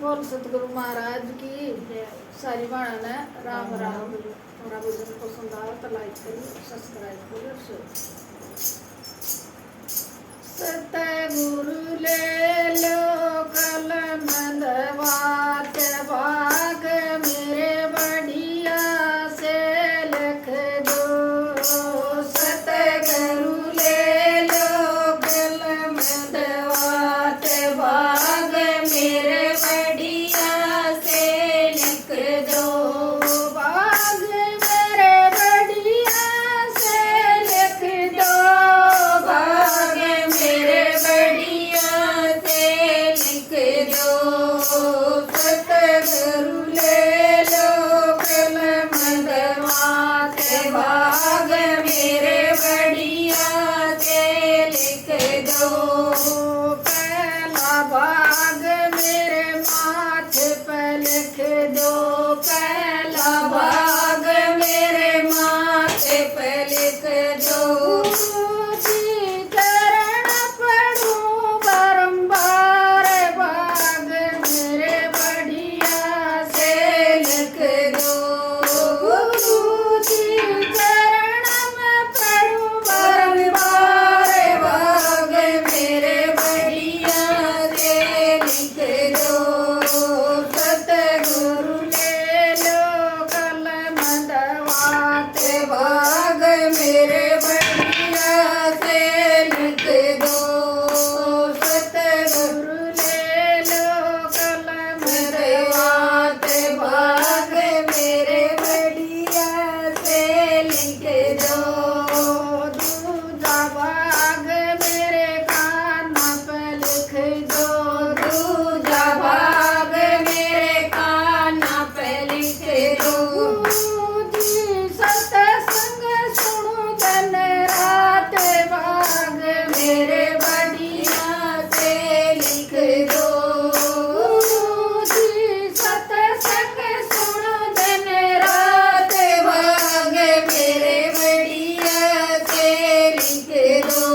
बोल सतगुरु महाराज की जय। सारी बाणा ने राम राम। और भजन पसंद आया तो लाइक करिए, सब्सक्राइब करिए। सतगुरु ले लो कलम दवात भाग मेरे बढ़िया से लिख दो। सतगुरु ले लो कलम दवात भाग मेरे बढ़िया से लिख दो। भाग मेरे बढ़िया से लिख दो। भाग मेरे बढ़िया से लिख दो। सतगुरु ले लो कलम दवात भाग मेरे बढ़िया से लिख दो। पहला भाग मेरे माथे पर लिख दो। पहला भाग मेरे माथे पर लिख दो। जी चरण पढ़ूं बारंबार भाग मेरे बढ़िया से लिख दो। गुरु जी चरण में पढ़ूं बारंबार भाग मेरे बढ़िया से लिख दो। सतगुरु ले लो कलम दवात भाग मेरे बढ़िया से लिख दो। सतगुरु ले लो कलम दवात भाग मेरे बढ़िया से लिख दो। दूजा भाग मेरे कान पे लिख दो। दूजा भाग मेरे कान पे लिख दो। जी सत्संग सुनो दिन रात भाग मेरे बढ़िया से लिख दो। जी सत्संग सुनो दिन रात भाग मेरे बढ़िया से लिख दो।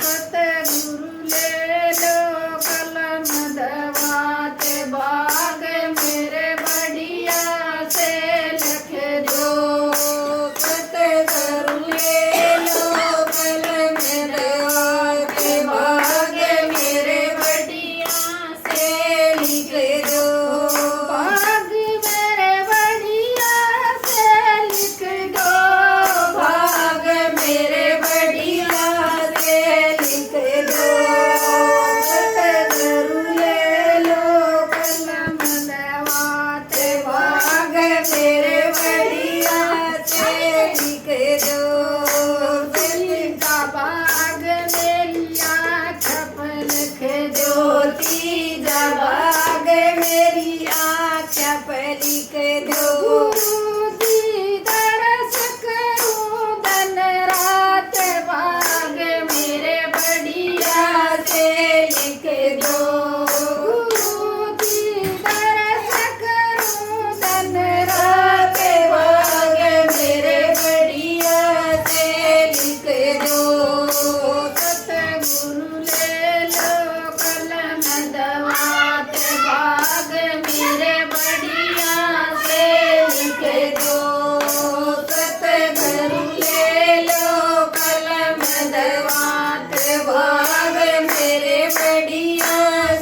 सतगुरु ले लो कलम दवात भाग मेरे बढ़िया से लिख दो। सतगुरु ले लो कलम दवात भाग मेरे बढ़िया से लिख दो। भाग मेरे बढ़िया से लिख दो। भाग मेरे बढ़िया से लिख दो। सतगुरु ले लो कलम दवात भाग मेरे बढ़िया से लिख दो। तीजा भाग मेरी आँख पर लिख दो। तीजा भाग मेरी आँख पर लिख दो। गुरु जी दरस करूं दिन रात भाग मेरे बढ़िया से लिख दो। गुरु जी दरस करूं दिन रात भाग मेरे बढ़िया से लिख दो। सतगुरु ले लो कलम दवात भाग मेरे बढ़िया से लिख दो। सतगुरु ले लो कलम दवात भाग मेरे बढ़िया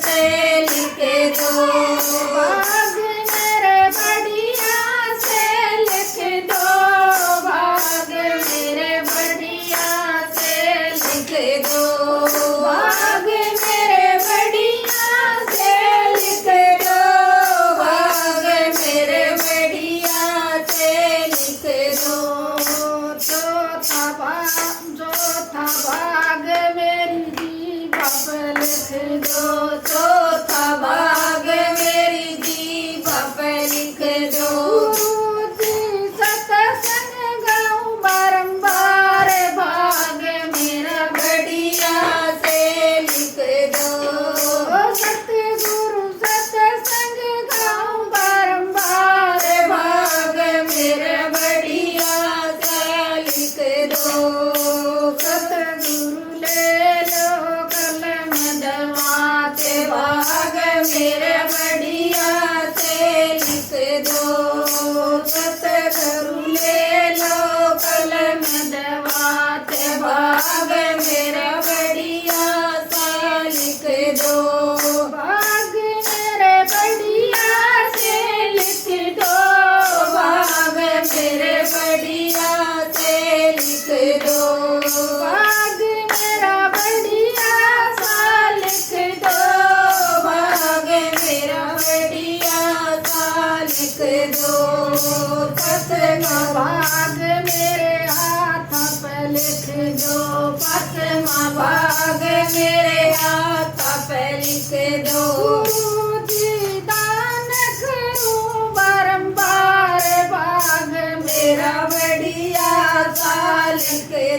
से लिख दो। भाग मेरे बढ़िया से लिख दो। भाग मेरे बढ़िया से लिख दो। भाग मेरे बढ़िया से लिख दो। भाग मेरे बढ़िया से लिख दो। चौथा भाग मेरी जीवा पे लिख दो। चौथा भाग मेरी जीवा पे लिख दो। जी सत्संग गाऊं बारंबार भाग मेरा बढ़िया से लिख दो। सतगुरु सत्संग गाऊं बारंबार भाग मेरे बढ़िया से लिख दो। सतगुरु ले लो कलम दवात भाग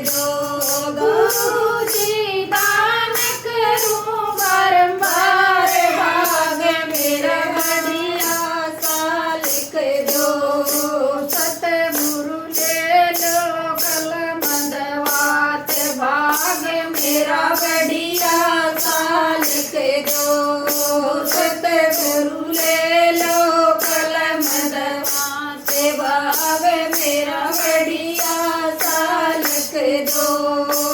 दो। गुरु जी दान करूं बारंबार, भाग मेरा बढ़िया सा लिख दो। सतगुरु ले लो कलम दवात, भाग मेरा बढ़िया सा लिख दो। सतगुरु ले लो कलम दवात, भाग मेरा बढ़िया सा लिख दो।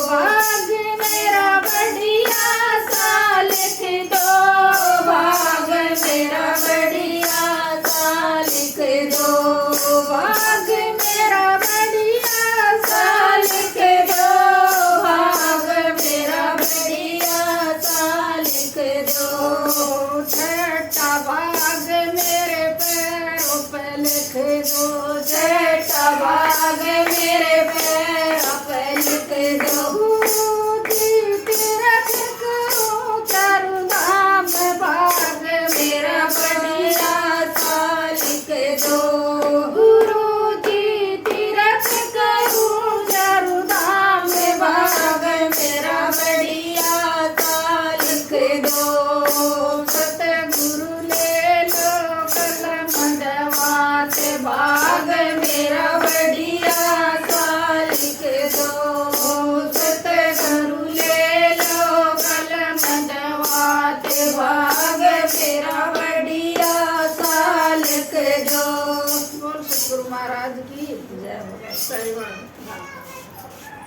भाग मेरा बढ़िया सा लिख दो। भाग मेरा बढ़िया सा लिख दो। भाग मेरा बढ़िया सा लिख दो। भाग मेरा बढ़िया सा लिख दो। छठा भाग मेरे पैरों पे लिख दो। छठा भाग मेरे पैरों पे लिख दो। गुरु जी तीरथ करूं चारों धाम, भाग मेरा बढ़िया सा लिख दो। गुरु जी तीरथ करूं चारों धाम, भाग मेरा बढ़िया सा लिख दो। सतगुरु ले लो कलम दवात, भाग मेरा बढ़िया सा लिख दो। सतगुरु ले लो कलम दवात, भाग मेरा बढ़िया सा लिख दो। बोल सतगुरु महाराज की जय हो। सही बात।